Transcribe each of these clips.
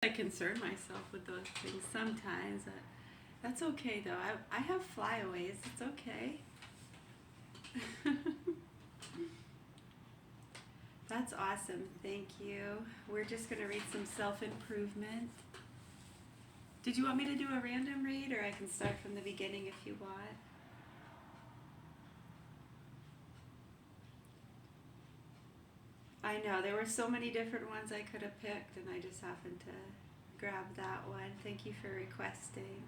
I concern myself with those things sometimes. That's okay though. I have flyaways. It's okay. That's awesome. Thank you. We're just going to read some self improvement. Did you want me to do a random read, or I can start from the beginning if you want? I know, there were so many different ones I could have picked, and I just happened to grab that one. Thank you for requesting.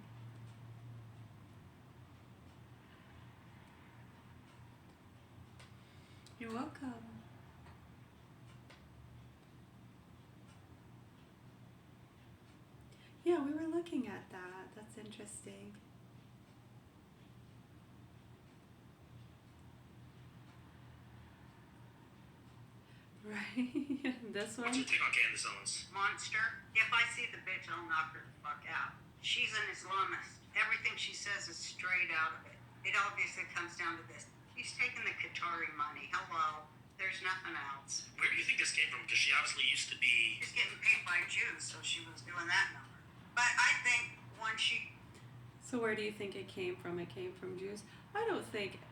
You're welcome. Yeah, we were looking at that. That's interesting. Right? This one? What's your take on Candace Owens? Monster. If I see the bitch, I'll knock her the fuck out. She's an Islamist. Everything she says is straight out of it. It obviously comes down to this. She's taking the Qatari money. Hello. There's nothing else. Where do you think this came from? Because she obviously used to be... She's getting paid by Jews, so she was doing that number. But I think when she... So where do you think it came from? It came from Jews? I don't think...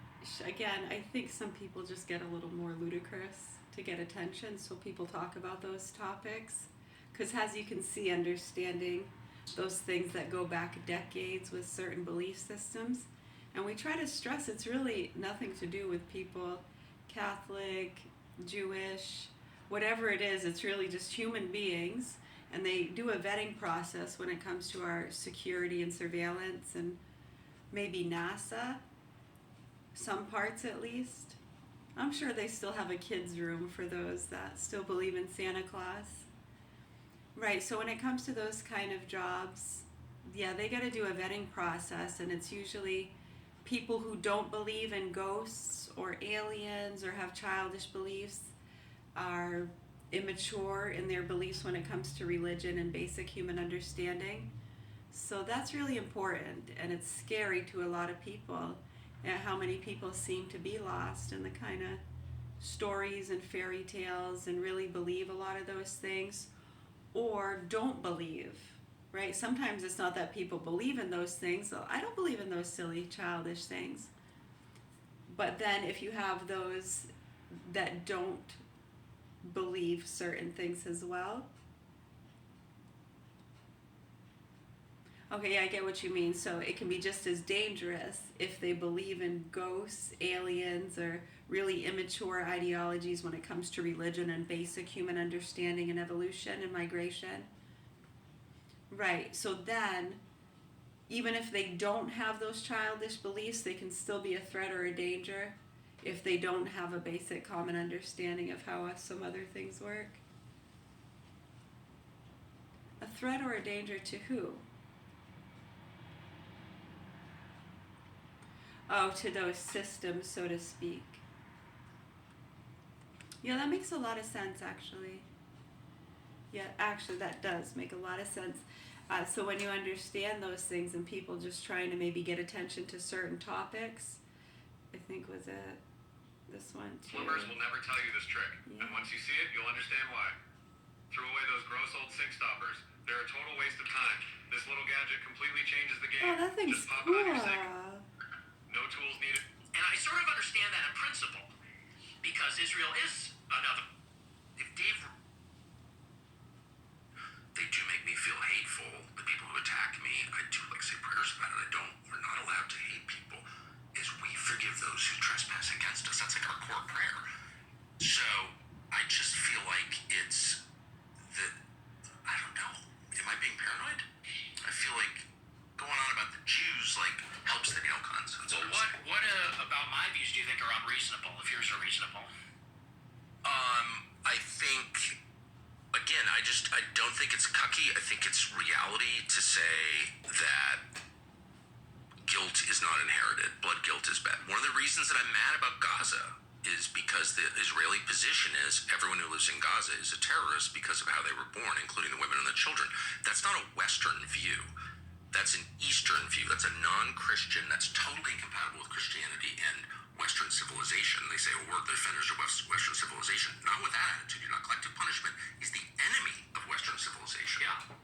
Again, I think some people just get a little more ludicrous to get attention, so people talk about those topics. Because as you can see, understanding those things that go back decades with certain belief systems, and we try to stress it's really nothing to do with people Catholic, Jewish, whatever it is. It's really just human beings, and they do a vetting process when it comes to our security and surveillance, and maybe NASA, some parts at least. I'm sure they still have a kids' room for those that still believe in Santa Claus. Right, so when it comes to those kind of jobs, yeah, they got to do a vetting process, and it's usually people who don't believe in ghosts or aliens or have childish beliefs, are immature in their beliefs when it comes to religion and basic human understanding. So that's really important, and it's scary to a lot of people at how many people seem to be lost in the kind of stories and fairy tales and really believe a lot of those things, or don't believe, right? Sometimes it's not that people believe in those things. So I don't believe in those silly, childish things. But then if you have those that don't believe certain things as well. Okay, yeah, I get what you mean. So it can be just as dangerous if they believe in ghosts, aliens, or really immature ideologies when it comes to religion and basic human understanding and evolution and migration. Right, so then, even if they don't have those childish beliefs, they can still be a threat or a danger if they don't have a basic common understanding of how some other things work. A threat or a danger to who? Oh, to those systems, so to speak. Yeah, that makes a lot of sense, actually. Yeah, actually, that does make a lot of sense. So when you understand those things and people just trying to maybe get attention to certain topics, I think was it this one too. Plumbers will never tell you this trick, Yeah. and once you see it, you'll understand why. Throw away those gross old sink stoppers. They're a total waste of time. This little gadget completely changes the game. Oh, that thing's Just pop cool. it on your sink. No tools needed. And I sort of understand that in principle, because Israel is another... If Dave... They do make me feel hateful. The people who attack me, I do say prayers about it. We're not allowed to hate people. Is we forgive those who trespass against us. That's like our core prayer. So, I just feel like it's the... I don't know. Am I being paranoid? I feel like going on about the Jews, helps the neocons. Well, what about my views do you think are unreasonable, if yours are reasonable? I think... Again, I don't think it's cucky. I think it's reality to say that guilt is not inherited. Blood guilt is bad. One of the reasons that I'm mad about Gaza is because the Israeli position is everyone who lives in Gaza is a terrorist because of how they were born, including the women and the children. That's not a Western view. That's an Eastern view. That's a non-Christian. That's totally incompatible with Christianity and Western civilization. They say, we're the defenders of Western civilization. Not with that attitude. You're not. Collective punishment is the enemy of Western civilization. Yeah.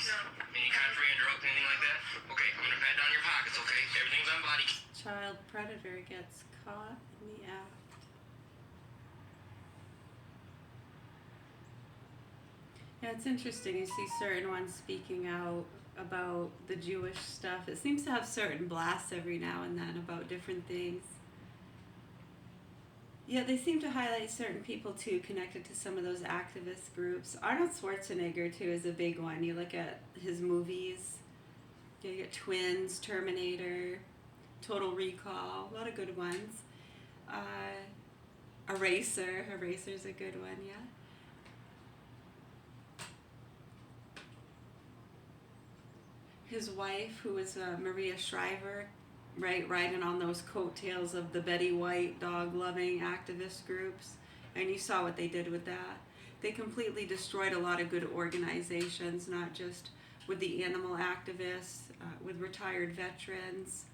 please? Any kind free and drugs, anything like that? Okay, I'm gonna pat down your pockets, okay? Everything's on body. Child predator gets caught in the act. Yeah, it's interesting. You see certain ones speaking out about the Jewish stuff. It seems to have certain blasts every now and then about different things. Yeah, they seem to highlight certain people too connected to some of those activist groups. Arnold Schwarzenegger too is a big one. You look at his movies, you get Twins, Terminator, Total Recall, a lot of good ones. Eraser's a good one, yeah. His wife, who was Maria Shriver, right, riding on those coattails of the Betty White dog-loving activist groups. And you saw what they did with that. They completely destroyed a lot of good organizations, not just with the animal activists, with retired veterans,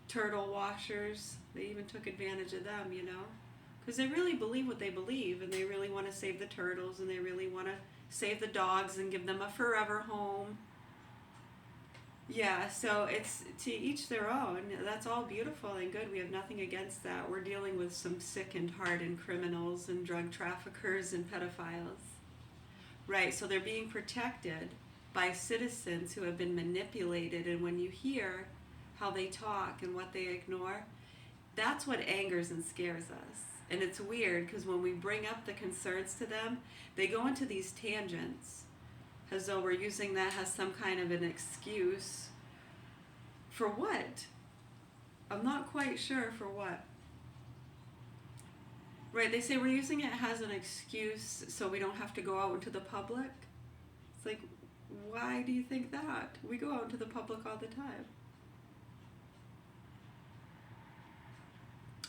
turtle washers. They even took advantage of them, you know, because they really believe what they believe, and they really want to save the turtles, and they really want to save the dogs and give them a forever home. Yeah, so it's to each their own. That's all beautiful and good. We have nothing against that. We're dealing with some sick and hardened criminals and drug traffickers and pedophiles. Right, so they're being protected by citizens who have been manipulated, and when you hear how they talk and what they ignore, that's what angers and scares us. And it's weird because when we bring up the concerns to them, they go into these tangents as though we're using that as some kind of an excuse. For what? I'm not quite sure for what. Right, they say we're using it as an excuse so we don't have to go out into the public. It's like, why do you think that? We go out into the public all the time.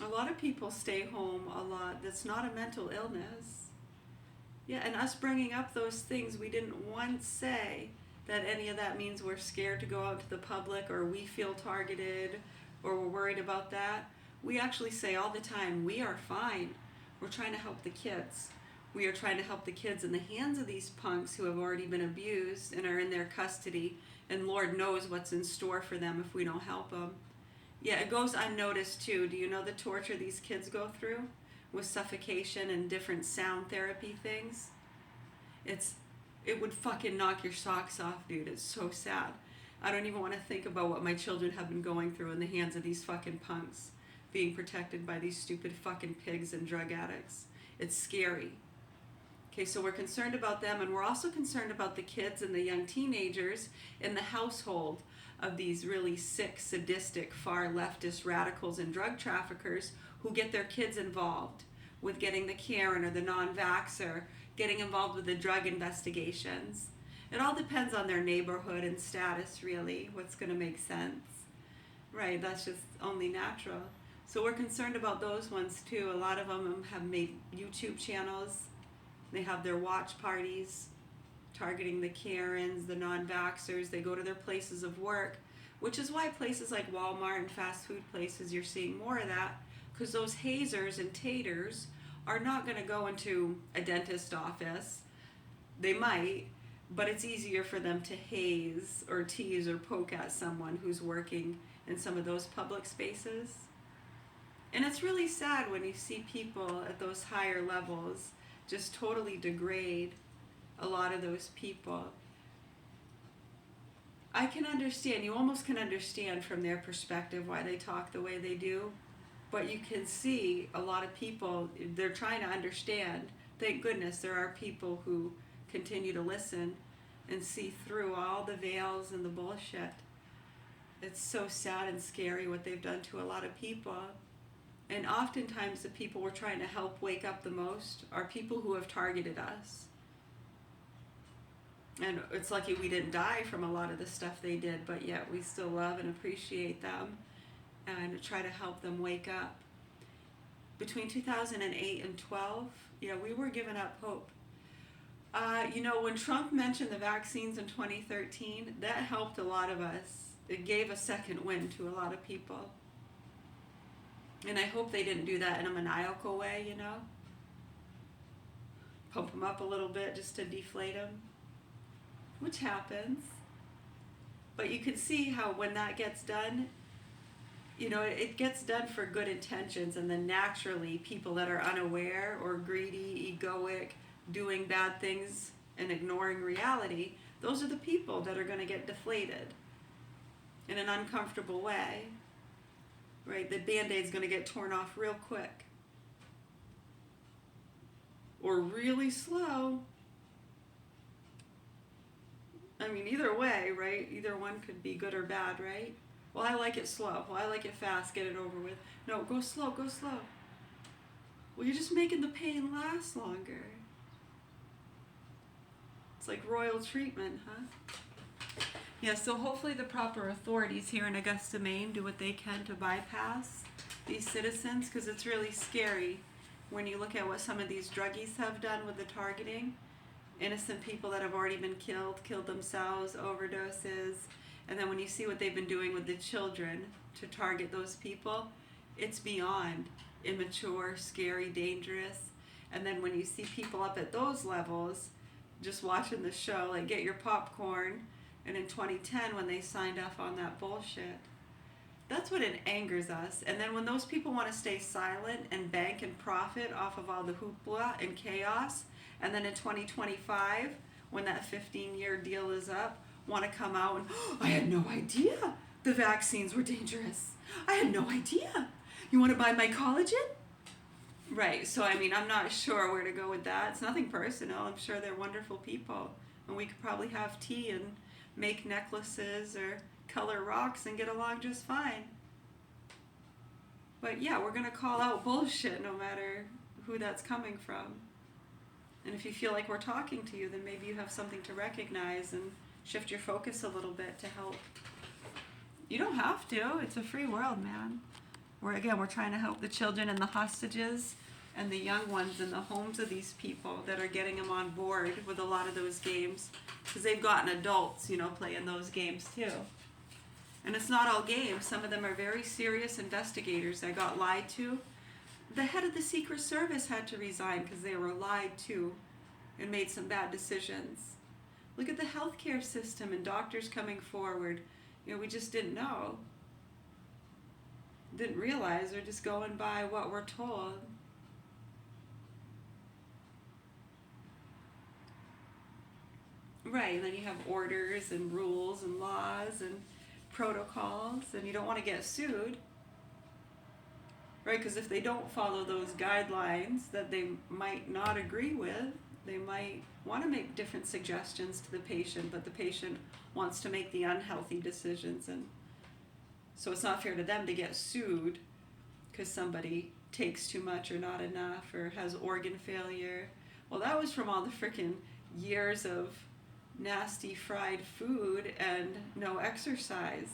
A lot of people stay home a lot. That's not a mental illness. Yeah, and us bringing up those things, we didn't once say that any of that means we're scared to go out to the public or we feel targeted or we're worried about that. We actually say all the time, we are fine. We're trying to help the kids. We are trying to help the kids in the hands of these punks who have already been abused and are in their custody, and Lord knows what's in store for them if we don't help them. Yeah, it goes unnoticed too. Do you know the torture these kids go through? With suffocation and different sound therapy things. It would fucking knock your socks off, dude. It's so sad. I don't even want to think about what my children have been going through in the hands of these fucking punks, being protected by these stupid fucking pigs and drug addicts. It's scary. Okay, so we're concerned about them, and we're also concerned about the kids and the young teenagers in the household of these really sick, sadistic, far leftist radicals and drug traffickers who get their kids involved with getting the Karen or the non-vaxxer, getting involved with the drug investigations. It all depends on their neighborhood and status, really, what's going to make sense. Right, that's just only natural. So we're concerned about those ones too. A lot of them have made YouTube channels. They have their watch parties targeting the Karens, the non-vaxxers. They go to their places of work, which is why places like Walmart and fast food places, you're seeing more of that, because those hazers and taters are not going to go into a dentist office. They might, but it's easier for them to haze or tease or poke at someone who's working in some of those public spaces. And it's really sad when you see people at those higher levels just totally degrade a lot of those people. I can understand, you almost can understand from their perspective why they talk the way they do, but you can see a lot of people, they're trying to understand. Thank goodness there are people who continue to listen and see through all the veils and the bullshit. It's so sad and scary what they've done to a lot of people. And oftentimes the people we're trying to help wake up the most are people who have targeted us. And it's lucky we didn't die from a lot of the stuff they did, but yet we still love and appreciate them and try to help them wake up. Between 2008 and 12, yeah, we were giving up hope. When Trump mentioned the vaccines in 2013, that helped a lot of us. It gave a second wind to a lot of people. And I hope they didn't do that in a maniacal way, pump them up a little bit just to deflate them, which happens. But you can see how when that gets done, you know, it gets done for good intentions, and then naturally people that are unaware or greedy, egoic, doing bad things and ignoring reality, those are the people that are going to get deflated in an uncomfortable way, right? The Band-Aid's going to get torn off real quick. Or really slow. I mean, either way, right? Either one could be good or bad, right? Well, I like it slow. Well, I like it fast. Get it over with. No, go slow, go slow. Well, you're just making the pain last longer. It's like royal treatment, huh? Yeah, so hopefully the proper authorities here in Augusta, Maine do what they can to bypass these citizens, because it's really scary when you look at what some of these druggies have done with the targeting. Innocent people that have already been killed themselves, overdoses. And then when you see what they've been doing with the children to target those people, it's beyond immature, scary, dangerous. And then when you see people up at those levels, just watching the show, like get your popcorn, and in 2010 when they signed off on that bullshit, that's what it angers us. And then when those people want to stay silent and bank and profit off of all the hoopla and chaos, and then in 2025, when that 15-year deal is up, want to come out and, oh, I had no idea the vaccines were dangerous. I had no idea. You want to buy my collagen? Right, so I mean, I'm not sure where to go with that. It's nothing personal. I'm sure they're wonderful people. And we could probably have tea and make necklaces or color rocks and get along just fine. But yeah, we're going to call out bullshit no matter who that's coming from. And if you feel like we're talking to you, then maybe you have something to recognize and shift your focus a little bit to help. You don't have to. It's a free world, man. We're trying to help the children and the hostages and the young ones in the homes of these people that are getting them on board with a lot of those games, because they've gotten adults, you know, playing those games too. And it's not all games. Some of them are very serious investigators that got lied to. The head of the Secret Service had to resign because they were lied to and made some bad decisions. Look at the healthcare system and doctors coming forward. You know, we just didn't know. Didn't realize. They're just going by what we're told. Right, and then you have orders and rules and laws and protocols, and you don't want to get sued. Right, because if they don't follow those guidelines that they might not agree with, they might want to make different suggestions to the patient, but the patient wants to make the unhealthy decisions, and so it's not fair to them to get sued because somebody takes too much or not enough or has organ failure. Well, that was from all the frickin' years of nasty fried food and no exercise.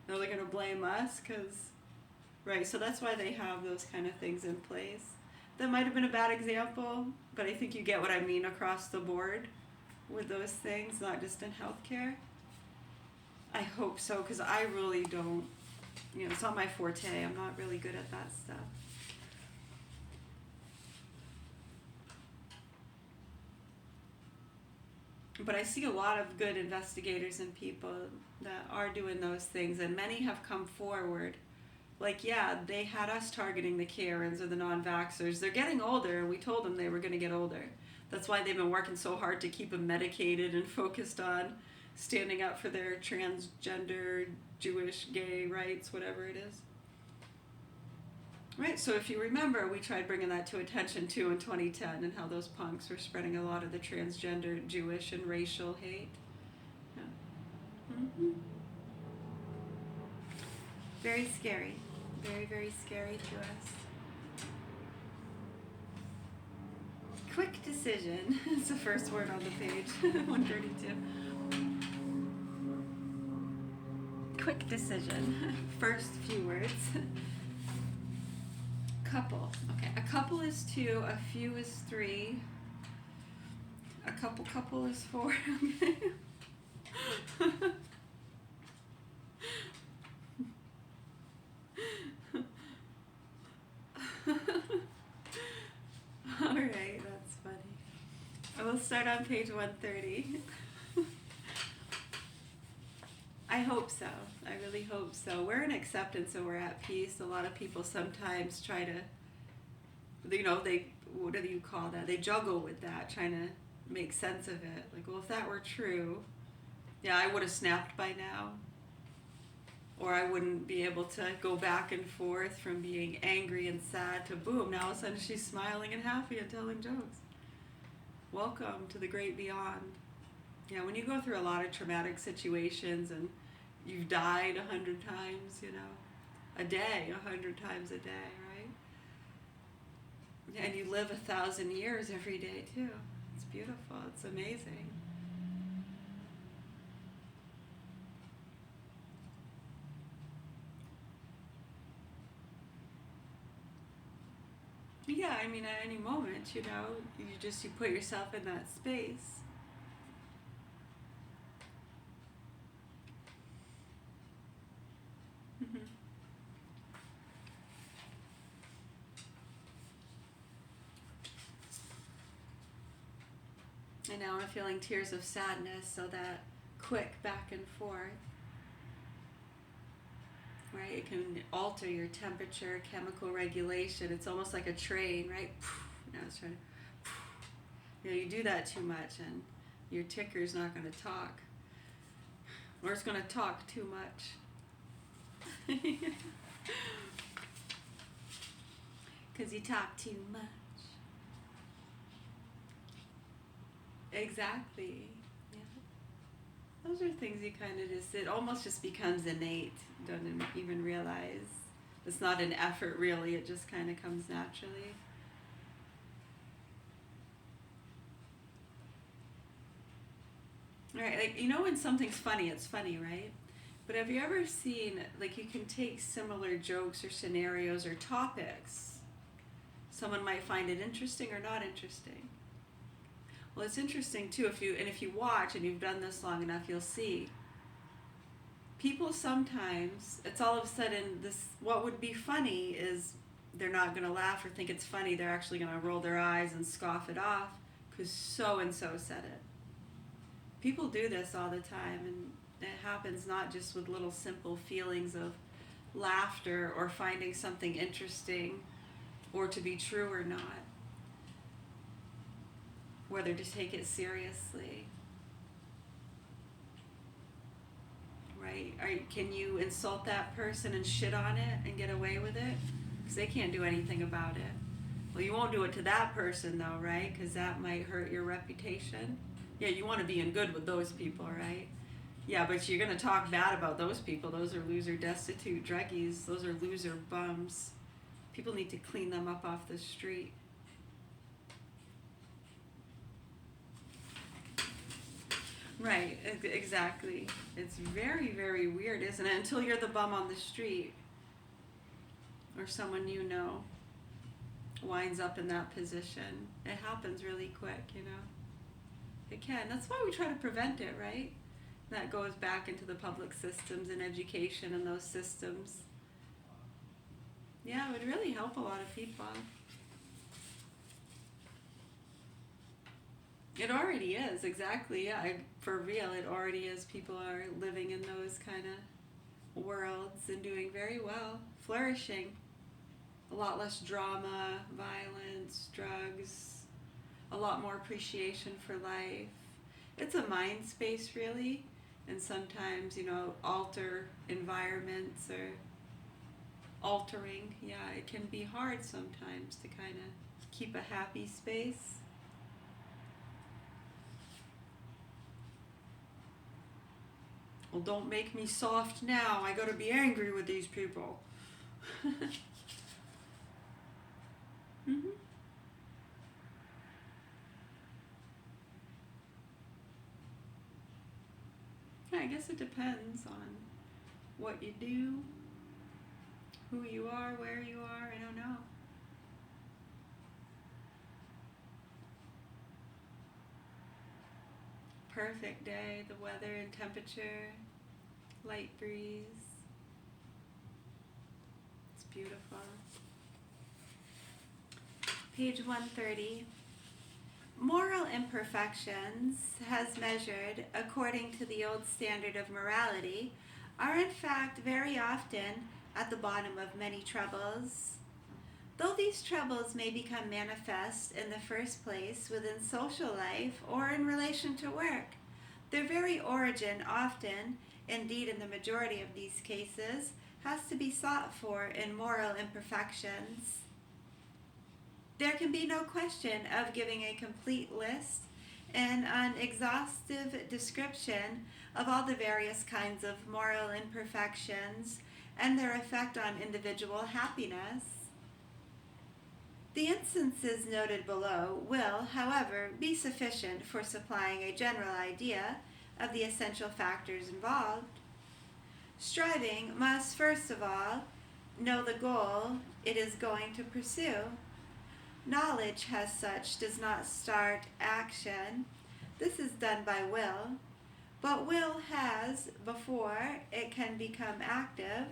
Now they're going to blame us because, right, so that's why they have those kind of things in place. That might have been a bad example, but I think you get what I mean across the board with those things, not just in healthcare. I hope so, because I really don't, you know, it's not my forte. I'm not really good at that stuff. But I see a lot of good investigators and people that are doing those things, and many have come forward. Like, yeah, they had us targeting the Karens or the non-vaxxers. They're getting older, and we told them they were going to get older. That's why they've been working so hard to keep them medicated and focused on standing up for their transgender, Jewish, gay rights, whatever it is. Right, so if you remember, we tried bringing that to attention too in 2010, and how those punks were spreading a lot of the transgender, Jewish, and racial hate. Yeah. Mm-hmm. Very scary. Very, very scary to us. Quick decision. It's the first word on the page. 132. Quick decision. First few words. Couple. Okay, a couple is 2, a few is 3. A couple is 4. Alright, that's funny. I will start on page 130. I hope so. I really hope so. We're in acceptance and we're at peace. A lot of people sometimes try to, what do you call that? They juggle with that, trying to make sense of it. Like, well, if that were true, yeah, I would have snapped by now. Or I wouldn't be able to go back and forth from being angry and sad to boom, now all of a sudden she's smiling and happy and telling jokes. Welcome to the great beyond. Yeah, when you go through a lot of traumatic situations and you've died 100 times, a day, 100 times a day, right? And you live 1,000 years every day too. It's beautiful. It's amazing. Yeah, I mean, at any moment, you put yourself in that space. Mm-hmm. And now I'm feeling tears of sadness, so that quick back and forth. Right, it can alter your temperature, chemical regulation. It's almost like a train, right? Now it's trying to, you do that too much, and your ticker's not going to talk, or it's going to talk too much, because you talk too much. Exactly. Yeah. Those are things you kind of it almost just becomes innate. Don't even realize it's not an effort really, it just kind of comes naturally. Right, like when something's funny, it's funny, right? But have you ever seen, like, you can take similar jokes or scenarios or topics, someone might find it interesting or not interesting. Well, it's interesting too if you watch and you've done this long enough, you'll see people sometimes, it's all of a sudden what would be funny is they're not going to laugh or think it's funny. They're actually going to roll their eyes and scoff it off because so-and-so said it. People do this all the time, and it happens not just with little simple feelings of laughter or finding something interesting or to be true or not. Whether to take it seriously. Right? Can you insult that person and shit on it and get away with it? Because they can't do anything about it. Well, you won't do it to that person though, right? Because that might hurt your reputation. Yeah, you want to be in good with those people, right? Yeah, but you're going to talk bad about those people. Those are loser, destitute druggies. Those are loser bums. People need to clean them up off the street. Right, exactly. It's very, very weird, isn't it? Until you're the bum on the street or someone winds up in that position. It happens really quick, It can. That's why we try to prevent it, right? That goes back into the public systems and education and those systems. Yeah, it would really help a lot of people. It already is, exactly, yeah. For real, it already is. People are living in those kind of worlds and doing very well, flourishing. A lot less drama, violence, drugs, a lot more appreciation for life. It's a mind space, really, and sometimes, alter environments or altering. Yeah, it can be hard sometimes to kind of keep a happy space. Well, don't make me soft now. I gotta be angry with these people. Mm-hmm. Yeah, I guess it depends on what you do, who you are, where you are. I don't know. Perfect day, the weather and temperature, light breeze. It's beautiful. Page 130. Moral imperfections has measured, according to the old standard of morality, are in fact very often at the bottom of many troubles. Though these troubles may become manifest in the first place within social life or in relation to work, their very origin often, indeed in the majority of these cases, has to be sought for in moral imperfections. There can be no question of giving a complete list and an exhaustive description of all the various kinds of moral imperfections and their effect on individual happiness. The instances noted below will, however, be sufficient for supplying a general idea of the essential factors involved. Striving must first of all know the goal it is going to pursue. Knowledge as such does not start action. This is done by will, but will has, before it can become active,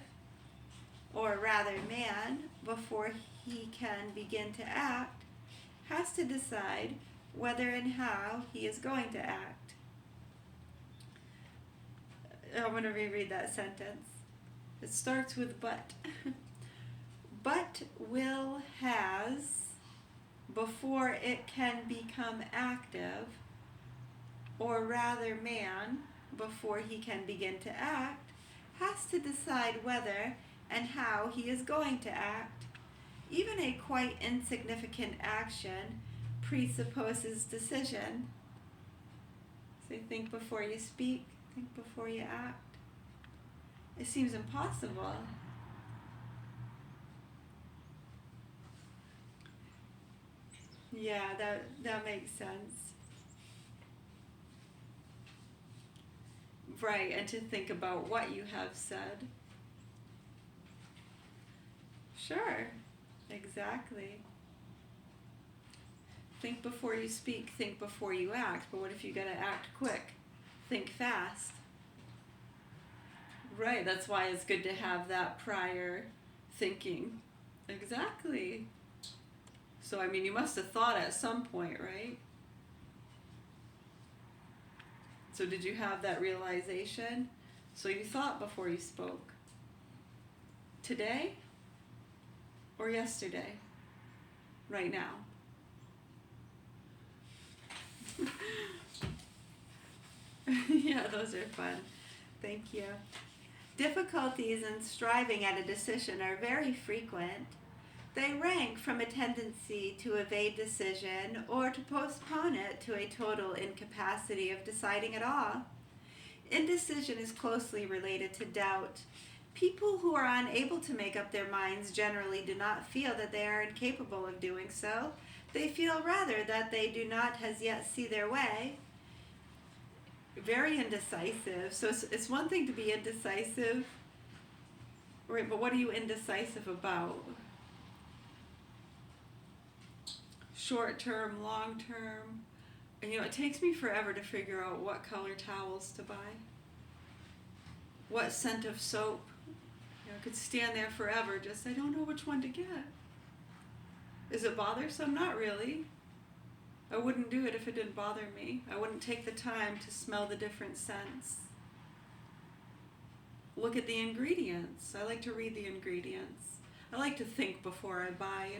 or rather man, before he can begin to act, has to decide whether and how he is going to act. I'm going to reread that sentence. It starts with but. But will has, before it can become active, or rather man, before he can begin to act, has to decide whether and how he is going to act. Even a quite insignificant action presupposes decision. So think before you speak, think before you act. It seems impossible. Yeah, that makes sense. Right, and to think about what you have said. Sure, exactly. Think before you speak, think before you act. But what if you gotta act quick? Think fast. Right, that's why it's good to have that prior thinking. Exactly. So, I mean, you must have thought at some point, right? So did you have that realization? So you thought before you spoke. Today? Or yesterday? Right now? Yeah, those are fun. Thank you. Difficulties in striving at a decision are very frequent. They rank from a tendency to evade decision or to postpone it to a total incapacity of deciding at all. Indecision is closely related to doubt. People who are unable to make up their minds generally do not feel that they are incapable of doing so. They feel rather that they do not as yet see their way. Very indecisive. So it's one thing to be indecisive, right? But what are you indecisive about? Short term, long term. And it takes me forever to figure out what color towels to buy. What scent of soap. I could stand there forever, just I don't know which one to get. Is it bothersome? Not really. I wouldn't do it if it didn't bother me. I wouldn't take the time to smell the different scents. Look at the ingredients. I like to read the ingredients. I like to think before I buy,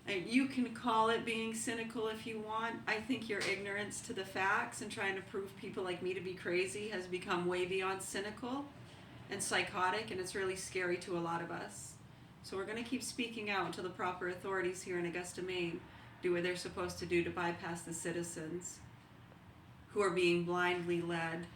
And you can call it being cynical if you want. I think your ignorance to the facts and trying to prove people like me to be crazy has become way beyond cynical and psychotic, and it's really scary to a lot of us. So we're going to keep speaking out until the proper authorities here in Augusta, Maine do what they're supposed to do to bypass the citizens who are being blindly led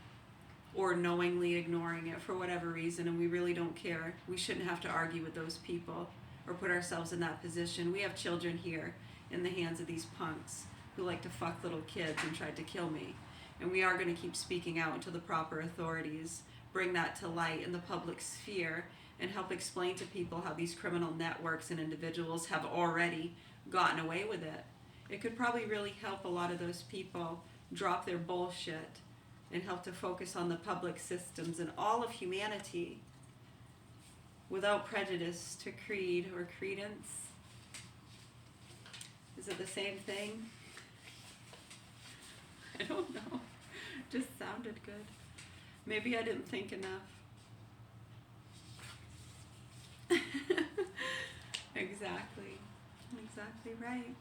or knowingly ignoring it for whatever reason, and we really don't care. We shouldn't have to argue with those people or put ourselves in that position. We have children here in the hands of these punks who like to fuck little kids and tried to kill me. And we are going to keep speaking out until the proper authorities bring that to light in the public sphere and help explain to people how these criminal networks and individuals have already gotten away with it. It could probably really help a lot of those people drop their bullshit and help to focus on the public systems and all of humanity without prejudice to creed or credence. Is it the same thing? I don't know. Just sounded good. Maybe I didn't think enough. Exactly. Exactly right.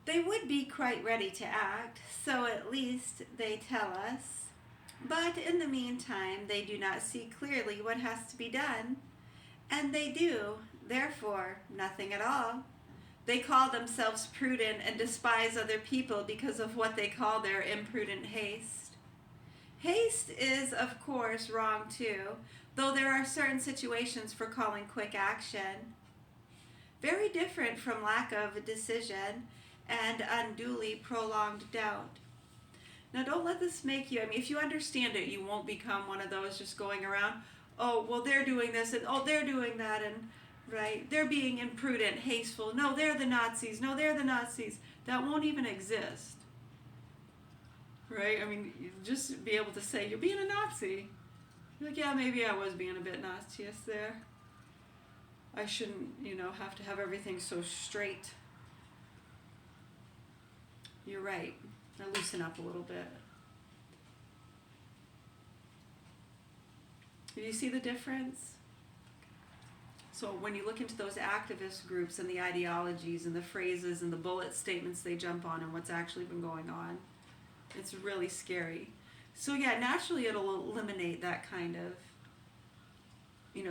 They would be quite ready to act, so at least they tell us. But in the meantime, they do not see clearly what has to be done, and they do, therefore, nothing at all. They call themselves prudent and despise other people because of what they call their imprudent haste. Haste is, of course, wrong too, though there are certain situations for calling quick action. Very different from lack of decision and unduly prolonged doubt. Now, don't let this make you, if you understand it, you won't become one of those just going around, oh, well, they're doing this, and oh, they're doing that, and right, they're being imprudent, hasteful. No, they're the Nazis. No, they're the Nazis. That won't even exist. Right? You just be able to say, you're being a Nazi. You're like, yeah, maybe I was being a bit Nazi there. I shouldn't, have to have everything so straight. You're right. Now loosen up a little bit. Do you see the difference? So when you look into those activist groups and the ideologies and the phrases and the bullet statements they jump on and what's actually been going on, it's really scary. So yeah, naturally it'll eliminate that kind of,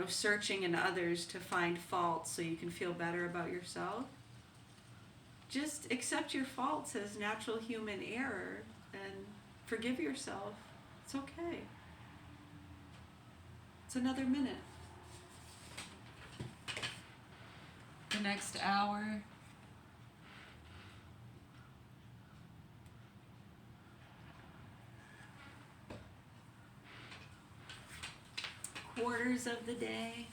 searching in others to find faults so you can feel better about yourself. Just accept your faults as natural human error and forgive yourself. It's okay. It's another minute. The next hour. Quarters of the day.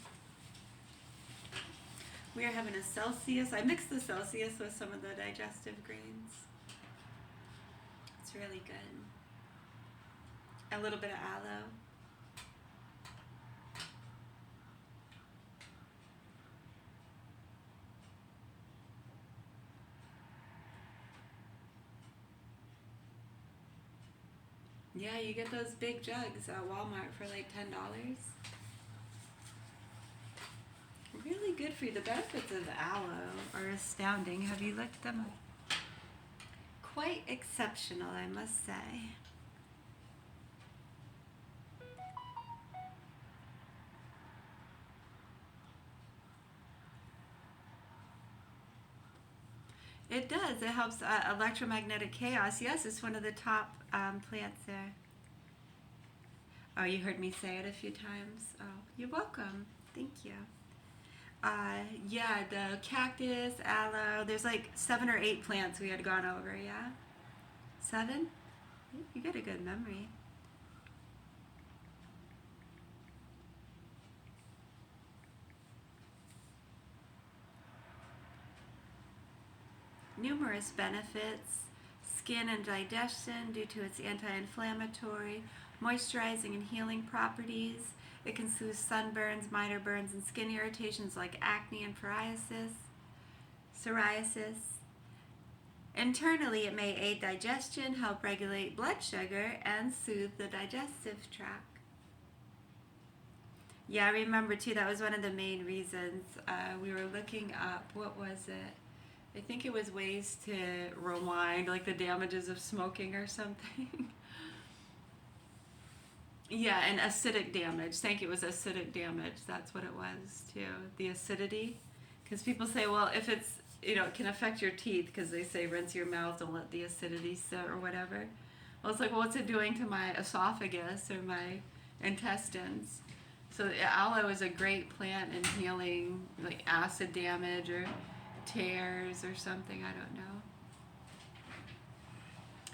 We are having a Celsius. I mixed the Celsius with some of the digestive greens. It's really good. A little bit of aloe. Yeah, you get those big jugs at Walmart for like $10. Really good for you. The benefits of aloe are astounding. Have you looked them up? Quite exceptional, I must say. It does. It helps electromagnetic chaos. Yes, it's one of the top plants there. Oh, you heard me say it a few times. Oh, you're welcome. Thank you. Yeah, the cactus, aloe. There's like 7 or 8 plants we had gone over. Yeah, 7. You got a good memory. Numerous benefits: skin and digestion due to its anti-inflammatory, moisturizing and healing properties. It can soothe sunburns, minor burns, and skin irritations like acne and psoriasis. Internally, it may aid digestion, help regulate blood sugar, and soothe the digestive tract. Yeah, I remember too, that was one of the main reasons we were looking up, what was it? I think it was ways to rewind, like the damages of smoking or something. Yeah, and acidic damage. Thank you, it was acidic damage. That's what it was, too. The acidity. Because people say, well, if it's, it can affect your teeth, because they say rinse your mouth, don't let the acidity sit or whatever. Well, it's like, well, what's it doing to my esophagus or my intestines? So aloe is a great plant in healing, like acid damage or tears or something, I don't know.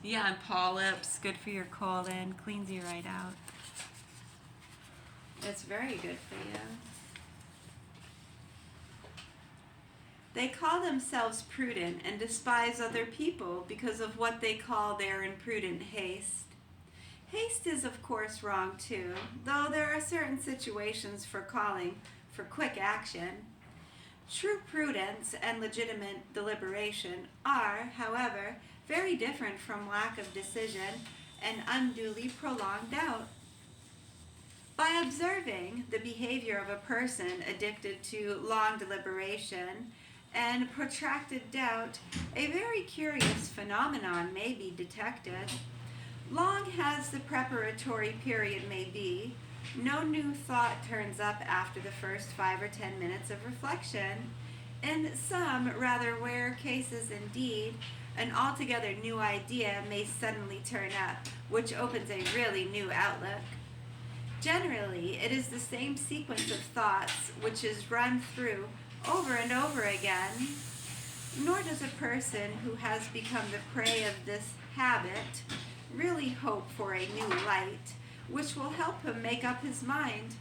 Yeah, and polyps, good for your colon, cleans you right out. It's very good for you. They call themselves prudent and despise other people because of what they call their imprudent haste. Haste is, of course, wrong too, though there are certain situations for calling for quick action. True prudence and legitimate deliberation are, however, very different from lack of decision and unduly prolonged doubt. By observing the behavior of a person addicted to long deliberation and protracted doubt, a very curious phenomenon may be detected. Long as the preparatory period may be, no new thought turns up after the first 5 or 10 minutes of reflection. In some rather rare cases indeed, an altogether new idea may suddenly turn up, which opens a really new outlook. Generally, it is the same sequence of thoughts which is run through over and over again, nor does a person who has become the prey of this habit really hope for a new light, which will help him make up his mind.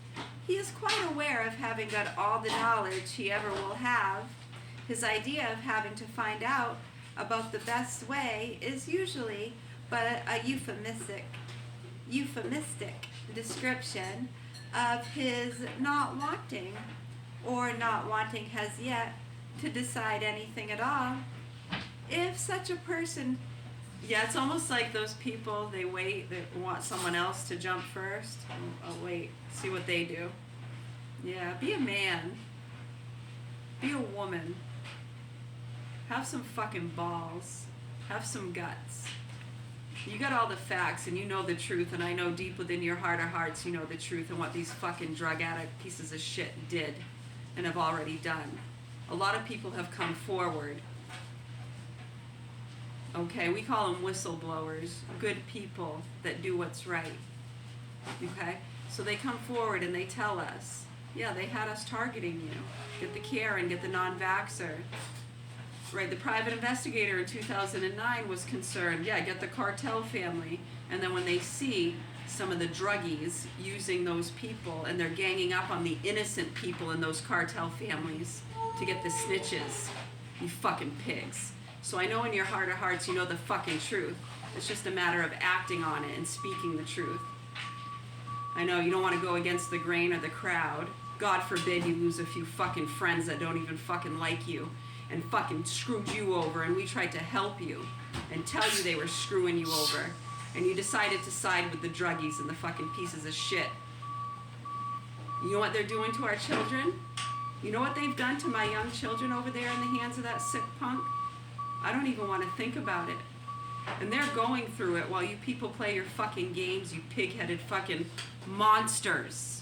He is quite aware of having got all the knowledge he ever will have. His idea of having to find out about the best way is usually but a euphemistic description of his not wanting, or not wanting as yet to decide anything at all. If such a person, Yeah, it's almost like those people, they want someone else to jump first. Oh, wait, see what they do. Yeah, be a man. Be a woman. Have some fucking balls. Have some guts. You got all the facts and you know the truth, and I know deep within your heart of hearts you know the truth and what these fucking drug addict pieces of shit did and have already done. A lot of people have come forward. Okay, we call them whistleblowers, good people that do what's right. Okay, so they come forward and they tell us, yeah, they had us targeting you. Get the care and get the non-vaxxer. Right, the private investigator in 2009 was concerned, yeah, get the cartel family. And then when they see some of the druggies using those people and they're ganging up on the innocent people in those cartel families to get the snitches, you fucking pigs. So I know in your heart of hearts you know the fucking truth. It's just a matter of acting on it and speaking the truth. I know you don't want to go against the grain or the crowd. God forbid you lose a few fucking friends that don't even fucking like you and fucking screwed you over, and we tried to help you and tell you they were screwing you over, and you decided to side with the druggies and the fucking pieces of shit. You know what they're doing to our children? You know what they've done to my young children over there in the hands of that sick punk? I don't even want to think about it. And they're going through it while you people play your fucking games, you pig-headed fucking monsters.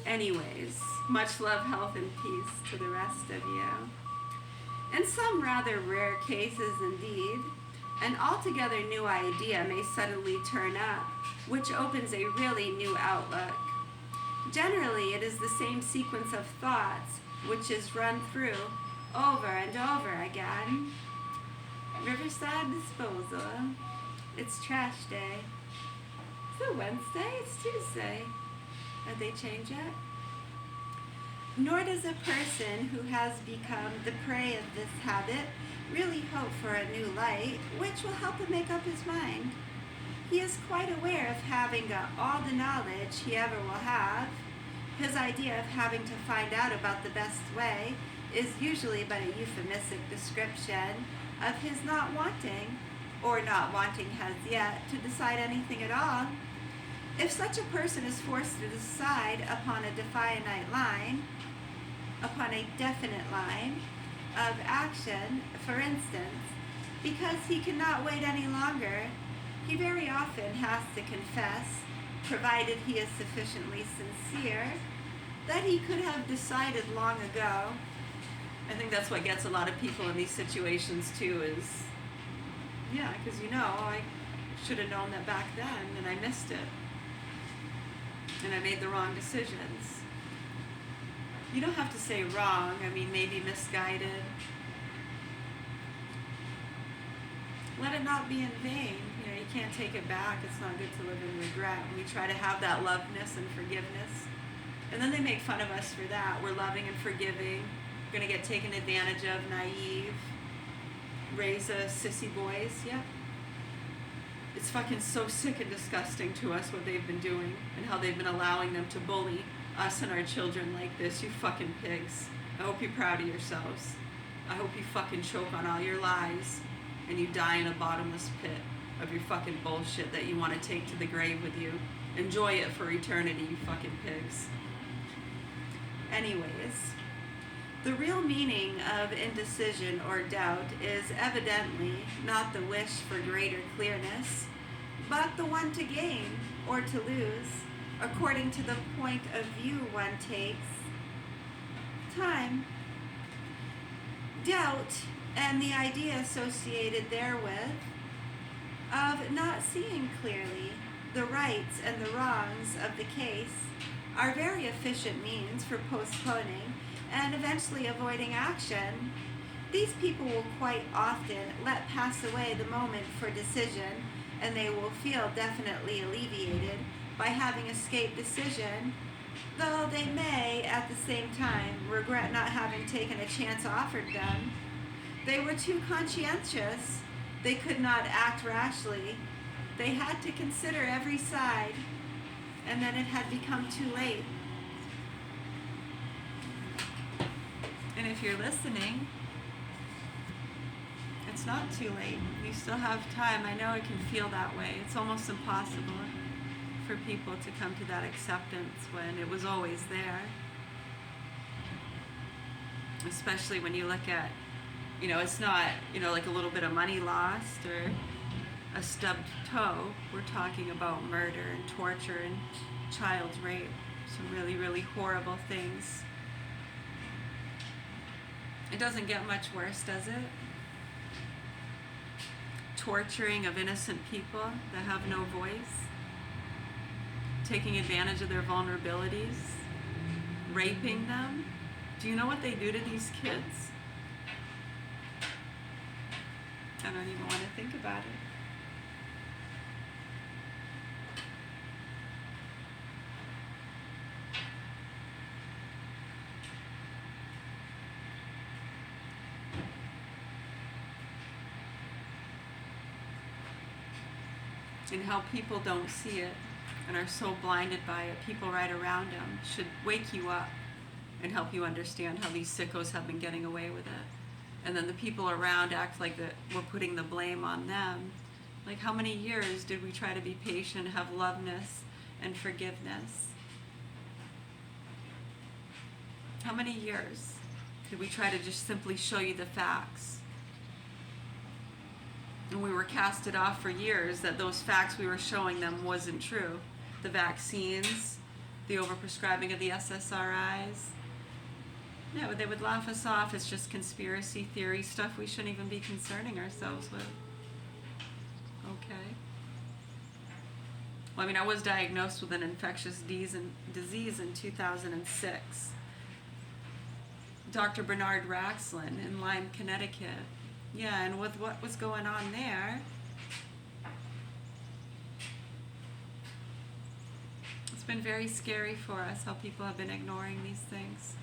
Anyways, much love, health, and peace to the rest of you. In some rather rare cases indeed, an altogether new idea may suddenly turn up, which opens a really new outlook. Generally, it is the same sequence of thoughts which is run through over and over again. Riverside Disposal. It's trash day. Is it Wednesday? It's Tuesday. Did they change it? Nor does a person who has become the prey of this habit really hope for a new light, which will help him make up his mind. He is quite aware of having got all the knowledge he ever will have. His idea of having to find out about the best way is usually but a euphemistic description of his not wanting, or not wanting as yet, to decide anything at all. If such a person is forced to decide upon a definite line, upon a definite line of action, for instance, because he cannot wait any longer, he very often has to confess, provided he is sufficiently sincere, that he could have decided long ago. I think that's what gets a lot of people in these situations too, is, yeah, because I should have known that back then and I missed it. And I made the wrong decisions. You don't have to say wrong, maybe misguided. Let it not be in vain. You can't take it back. It's not good to live in regret. We try to have that loveness and forgiveness. And then they make fun of us for that. We're loving and forgiving. We're going to get taken advantage of, naive, raise a sissy boys. Yeah. It's fucking so sick and disgusting to us what they've been doing and how they've been allowing them to bully us and our children like this. You fucking pigs. I hope you're proud of yourselves. I hope you fucking choke on all your lies and you die in a bottomless pit. of your fucking bullshit that you want to take to the grave with you. Enjoy it for eternity, you fucking pigs. Anyways, the real meaning of indecision or doubt is evidently not the wish for greater clearness, but the one to gain or to lose, according to the point of view one takes. Time. Doubt and the idea associated therewith of not seeing clearly the rights and the wrongs of the case are very efficient means for postponing and eventually avoiding action. These people will quite often let pass away the moment for decision, and they will feel definitely alleviated by having escaped decision, though they may at the same time regret not having taken a chance offered them. They were too conscientious. They could not act rashly. They had to consider every side, and then it had become too late. And if you're listening, it's not too late. You still have time. I know it can feel that way. It's almost impossible for people to come to that acceptance when it was always there. Especially when you look at, it's not, like a little bit of money lost or a stubbed toe. We're talking about murder and torture and child rape. Some really, really horrible things. It doesn't get much worse, does it? Torturing of innocent people that have no voice. Taking advantage of their vulnerabilities. Raping them. Do you know what they do to these kids? I don't even want to think about it. And how people don't see it and are so blinded by it, people right around them, should wake you up and help you understand how these sickos have been getting away with it. And then the people around act like that we're putting the blame on them. Like, how many years did we try to be patient, have loveness and forgiveness? How many years did we try to just simply show you the facts? And we were casted off for years that those facts we were showing them wasn't true. The vaccines, the overprescribing of the SSRIs. Yeah, but they would laugh us off as just conspiracy theory stuff we shouldn't even be concerning ourselves with. Okay. Well, I was diagnosed with an infectious disease in 2006. Dr. Bernard Raxlin in Lyme, Connecticut. Yeah, and with what was going on there, it's been very scary for us how people have been ignoring these things.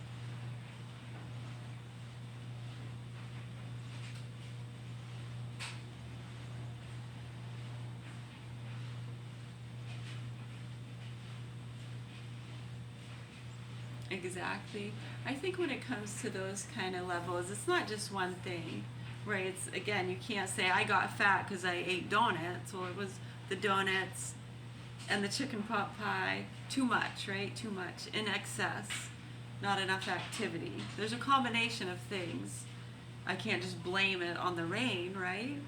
Exactly. I think when it comes to those kind of levels, it's not just one thing. Right, it's, again, you can't say I got fat because I ate donuts. Well, it was the donuts and the chicken pot pie. Too much, right? Too much. In excess. Not enough activity. There's a combination of things. I can't just blame it on the rain, right?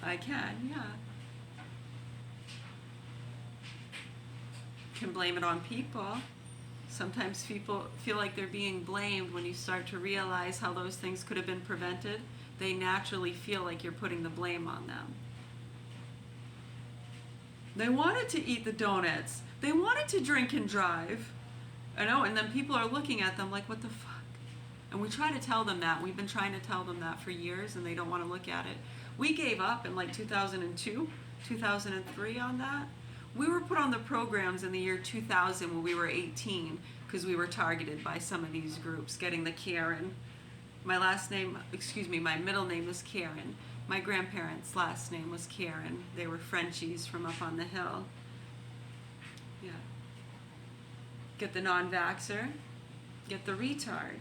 I can, yeah. Can blame it on people. Sometimes people feel like they're being blamed when you start to realize how those things could have been prevented. They naturally feel like you're putting the blame on them. They wanted to eat the donuts. They wanted to drink and drive. I know, and then people are looking at them like, what the fuck? And we try to tell them that. We've been trying to tell them that for years, and they don't want to look at it. We gave up in 2002, 2003 on that. We were put on the programs in the year 2000 when we were 18 because we were targeted by some of these groups, getting the Karen. My middle name was Karen. My grandparents' last name was Karen. They were Frenchies from up on the hill. Yeah. Get the non-vaxxer, get the retard.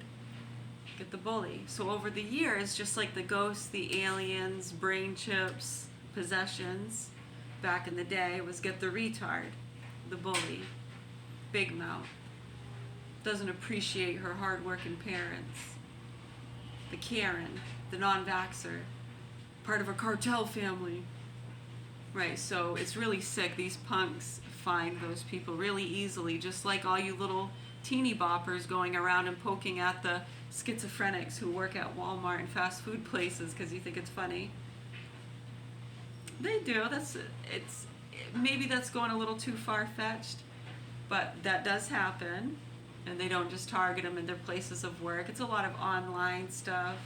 Get the bully. So over the years, just like the ghosts, the aliens, brain chips, possessions, back in the day, was get the retard, the bully, big mouth, doesn't appreciate her hardworking parents, the Karen, the non-vaxxer, part of a cartel family. Right, so it's really sick. These punks find those people really easily, just like all you little teeny boppers going around and poking at the schizophrenics who work at Walmart and fast food places because you think it's funny. They do. Maybe that's going a little too far-fetched, but that does happen, and they don't just target them in their places of work. It's a lot of online stuff,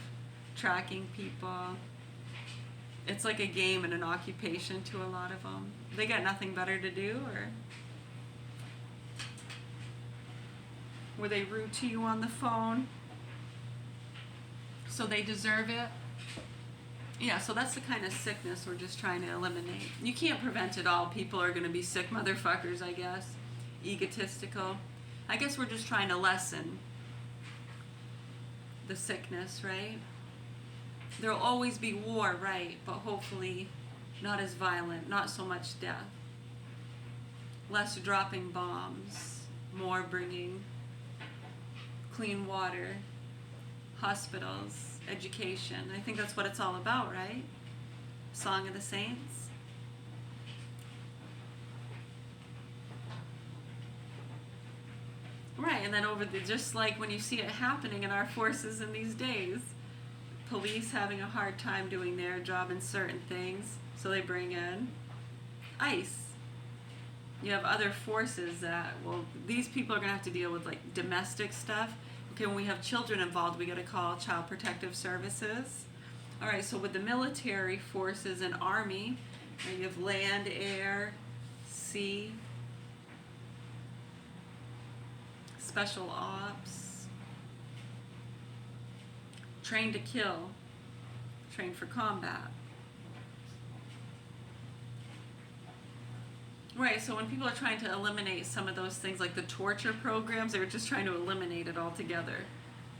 tracking people. It's like a game and an occupation to a lot of them. They got nothing better to do, or were they rude to you on the phone? So they deserve it? Yeah, so that's the kind of sickness we're just trying to eliminate. You can't prevent it all. People are going to be sick motherfuckers, I guess. Egotistical. I guess we're just trying to lessen the sickness, right? There'll always be war, right? But hopefully not as violent, not so much death. Less dropping bombs, more bringing clean water, hospitals, education. I think that's what it's all about, right? Song of the Saints. Right, and then just like when you see it happening in our forces in these days, police having a hard time doing their job in certain things, so they bring in ICE. You have other forces that, well, these people are going to have to deal with like domestic stuff. Okay, when we have children involved, we got to call Child Protective Services. All right, so with the military forces and army, you have land, air, sea, special ops, trained to kill, trained for combat. Right, so when people are trying to eliminate some of those things, like the torture programs, they were just trying to eliminate it altogether.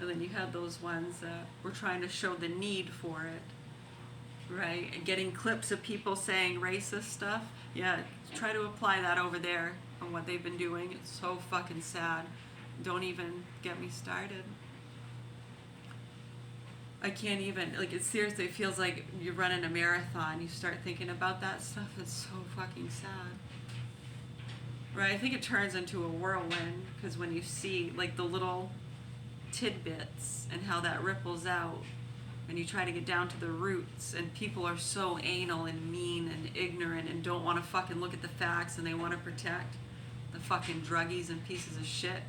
And then you had those ones that were trying to show the need for it, right? And getting clips of people saying racist stuff. Yeah, try to apply that over there on what they've been doing. It's so fucking sad. Don't even get me started. I can't even, like, it seriously feels like you're running a marathon. You start thinking about that stuff. It's so fucking sad. Right, I think it turns into a whirlwind because when you see like the little tidbits and how that ripples out and you try to get down to the roots, and people are so anal and mean and ignorant and don't want to fucking look at the facts, and they want to protect the fucking druggies and pieces of shit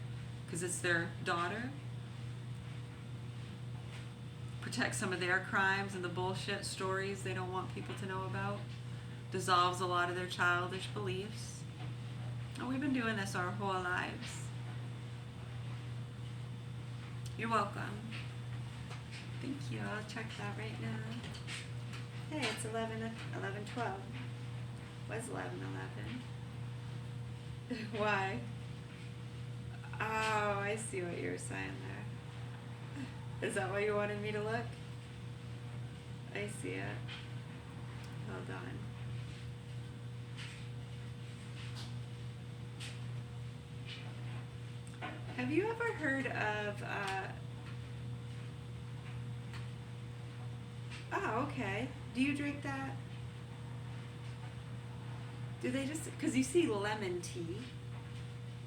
because it's their daughter. Protect some of their crimes and the bullshit stories they don't want people to know about. Dissolves a lot of their childish beliefs. Oh, we've been doing this our whole lives. You're welcome. Thank you. I'll check that right now. Hey, it's 11:12. Was 11:11. Why? Oh, I see what you were saying there. Is that why you wanted me to look? I see it. Hold on. Have you ever heard of, oh, okay. Do you drink that? Do they just, because you see lemon tea,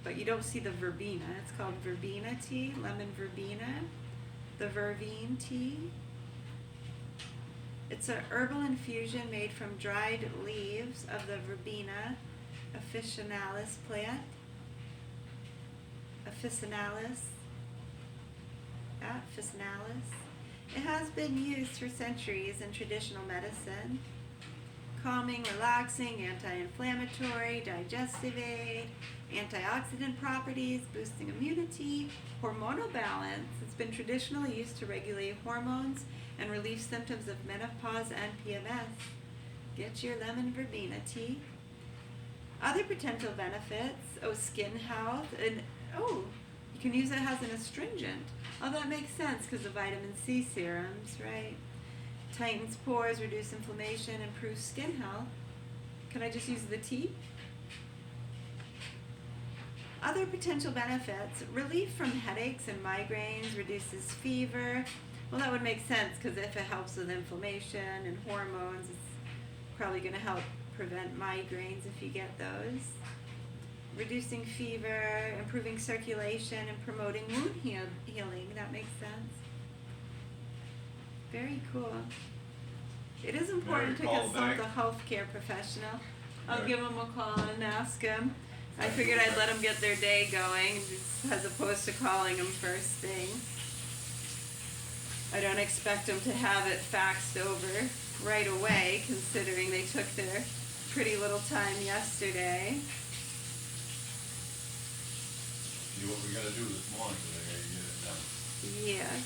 but you don't see the verbena. It's called verbena tea, lemon verbena, the vervine tea. It's an herbal infusion made from dried leaves of the verbena officinalis plant. Officinalis. It has been used for centuries in traditional medicine. Calming, relaxing, anti-inflammatory, digestive aid, antioxidant properties, boosting immunity, hormonal balance. It's been traditionally used to regulate hormones and relieve symptoms of menopause and PMS. Get your lemon verbena tea. Other potential benefits, skin health, and you can use it as an astringent. Oh, that makes sense because of vitamin C serums, right? Tightens pores, reduce inflammation, improves skin health. Can I just use the tea? Other potential benefits: relief from headaches and migraines, reduces fever. Well, that would make sense because if it helps with inflammation and hormones, it's probably going to help prevent migraines if you get those. Reducing fever, improving circulation, and promoting wound healing. That makes sense. Very cool. It is important to Mary, call consult the a healthcare professional. I'll Right. give them a call and ask them. I figured I'd let them get their day going as opposed to calling them first thing. I don't expect them to have it faxed over right away, considering they took their pretty little time yesterday. See what we gotta do this morning, so they gotta get it done. Yes.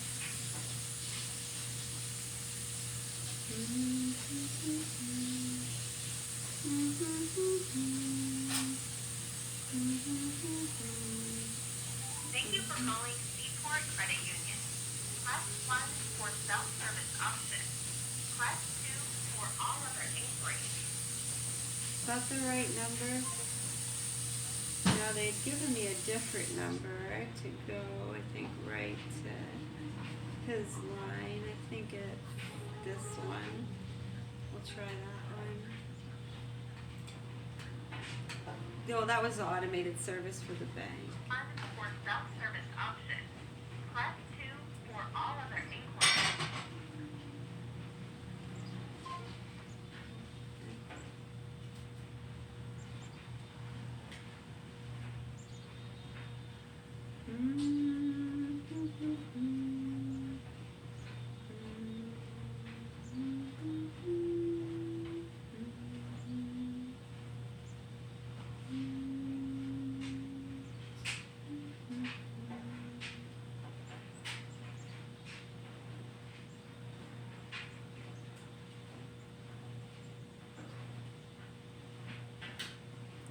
Thank you for calling Seaport Credit Union. Press 1 for self-service options. Press 2 for all other inquiries. Is that the right number? No, they'd given me a different number to go, I think, right to his line. I think it's this one. We'll try that one. Oh, that was the automated service for the bank. 1 for self-service options. Press 2 for all other inquiries.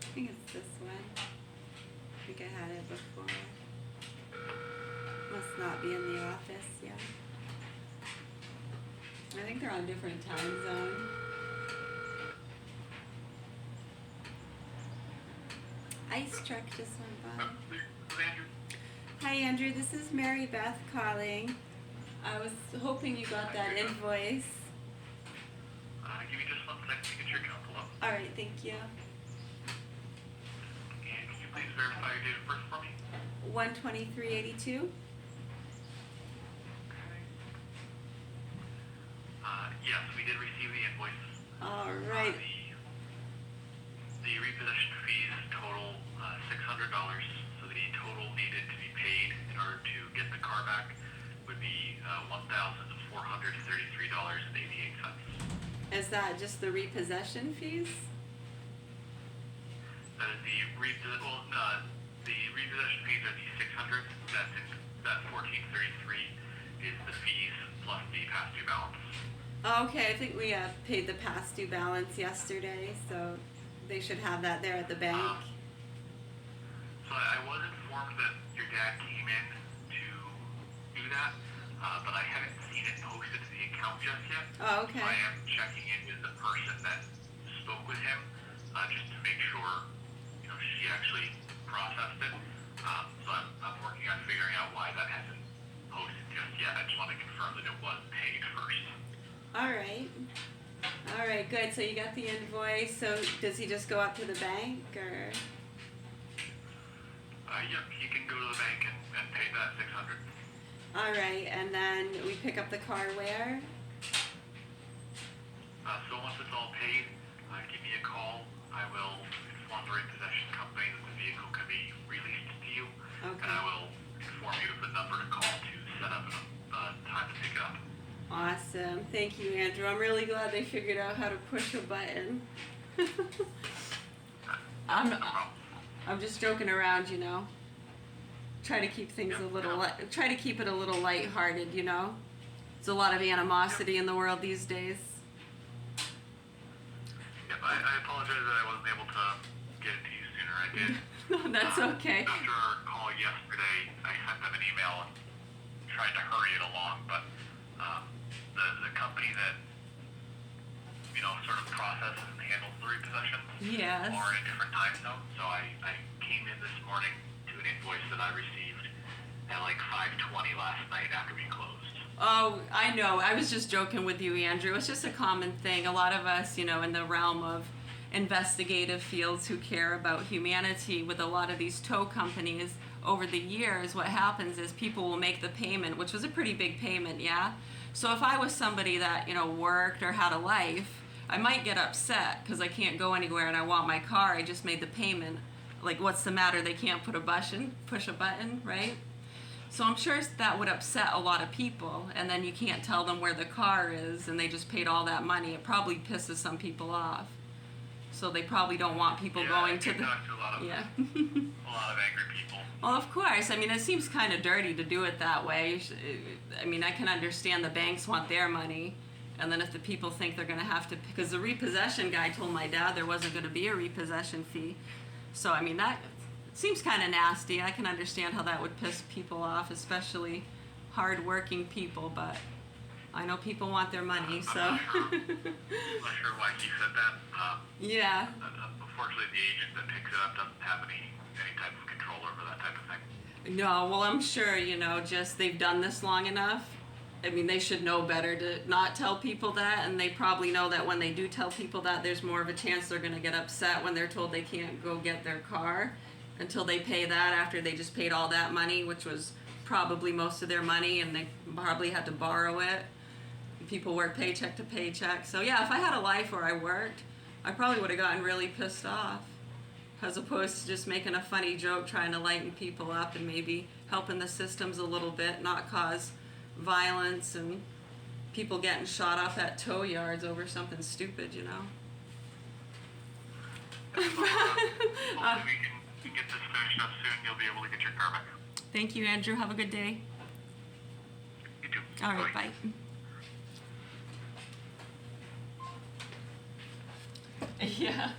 I think it's this one. I think I had it before. Must not be in the office yet. I think they're on different time zone. Ice truck just went by. Hi Andrew, this is Mary Beth calling. I was hoping you got that invoice. Give me just 1 second to get your account pulled up. Alright, thank you. And can you please verify your date of birth for me? 12382. Yes, we did receive the invoice. Alright. The repossession fees total $600, so the total needed to be paid in order to get the car back would be $1,433.88. Is that just the repossession fees? That is the repossession fees are the $600. That $1,433 is the fees plus the past due balance. Okay, I think we paid the past due balance yesterday, so they should have that there at the bank. So I was informed that your dad came in to do that, but I haven't seen it posted to the account just yet. Oh, okay. So I am checking in with the person that spoke with him, just to make sure, she actually processed it. So I'm working on figuring out why that hasn't posted just yet. I just want to confirm that it was paid first. Alright. Alright, good. So you got the invoice. So does he just go up to the bank or? Yep, he can go to the bank and pay that $600. Alright, and then we pick up the car where? So once it's all paid, give me a call. I will inform the repossession company that the vehicle can be released to you. Okay. And I will inform you of the number to call to set up a time to pick it up. Awesome. Thank you, Andrew. I'm really glad they figured out how to push a button. I'm just joking around, Try to keep things try to keep it a little lighthearted, There's a lot of animosity in the world these days. Yep, I apologize that I wasn't able to get it to you sooner. I did. No, that's okay. After our call yesterday I sent them an email and tried to hurry it along, but the company that sort of processes and handles the repossessions Yes. are in a different time zone. So I came in this morning to an invoice that I received at like 5:20 last night after we closed. Oh, I know. I was just joking with you, Andrew. It's just a common thing. A lot of us, in the realm of investigative fields who care about humanity, with a lot of these tow companies, over the years, what happens is people will make the payment, which was a pretty big payment, yeah? So if I was somebody that, worked or had a life, I might get upset because I can't go anywhere and I want my car. I just made the payment. Like, what's the matter? They can't push a button, right? So I'm sure that would upset a lot of people, and then you can't tell them where the car is, and they just paid all that money. It probably pisses some people off. So they probably don't want people going to the... talked to a lot of Yeah. a lot of angry people. Well, of course. I mean, it seems kind of dirty to do it that way. I mean, I can understand the banks want their money, and then if the people think they're going to have to... Because the repossession guy told my dad there wasn't going to be a repossession fee. So, I mean, that seems kind of nasty. I can understand how that would piss people off, especially hard-working people, but I know people want their money, so... I'm not sure why he said that. Yeah. Unfortunately, the agent that picks it up doesn't have any type of control over that type of thing. No, well, I'm sure, just they've done this long enough. I mean, they should know better to not tell people that, and they probably know that when they do tell people that, there's more of a chance they're going to get upset when they're told they can't go get their car until they pay that after they just paid all that money, which was probably most of their money, and they probably had to borrow it. People work paycheck to paycheck. So, yeah, if I had a life where I worked, I probably would have gotten really pissed off, as opposed to just making a funny joke, trying to lighten people up and maybe helping the systems a little bit, not cause violence and people getting shot up at tow yards over something stupid, So, hopefully we can get this finished up soon. You'll be able to get your car back. Thank you, Andrew. Have a good day. You too. All right, bye. Yeah.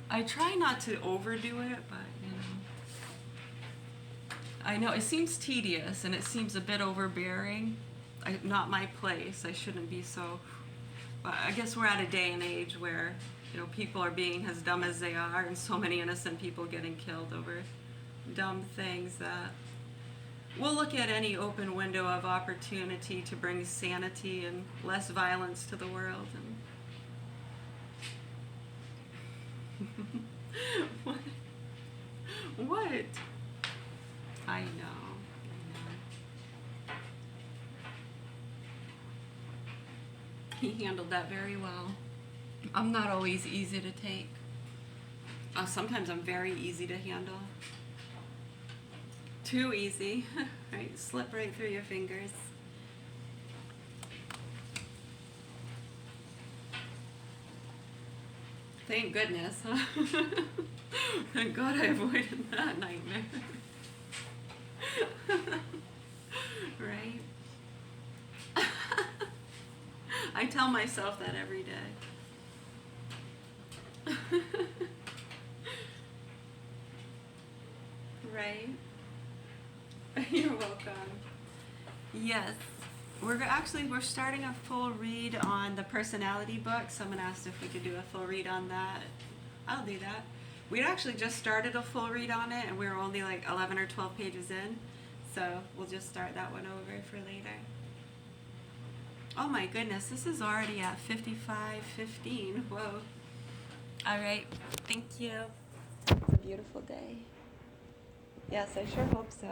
I try not to overdo it, but I know it seems tedious and it seems a bit overbearing. Not my place. I shouldn't be so. But I guess we're at a day and age where people are being as dumb as they are, and so many innocent people getting killed over dumb things that we'll look at any open window of opportunity to bring sanity and less violence to the world. What? What? I know. He handled that very well. I'm not always easy to take. Sometimes I'm very easy to handle. Too easy. Right, slip right through your fingers. Thank goodness. Thank God I avoided that nightmare. Right? I tell myself that every day. Right? You're welcome. Yes. We're starting a full read on the personality book. Someone asked if we could do a full read on that. I'll do that. We actually just started a full read on it, and we were only like 11 or 12 pages in. So we'll just start that one over for later. Oh my goodness, this is already at 55:15. Whoa. All right. Thank you. It's a beautiful day. Yes, I sure hope so.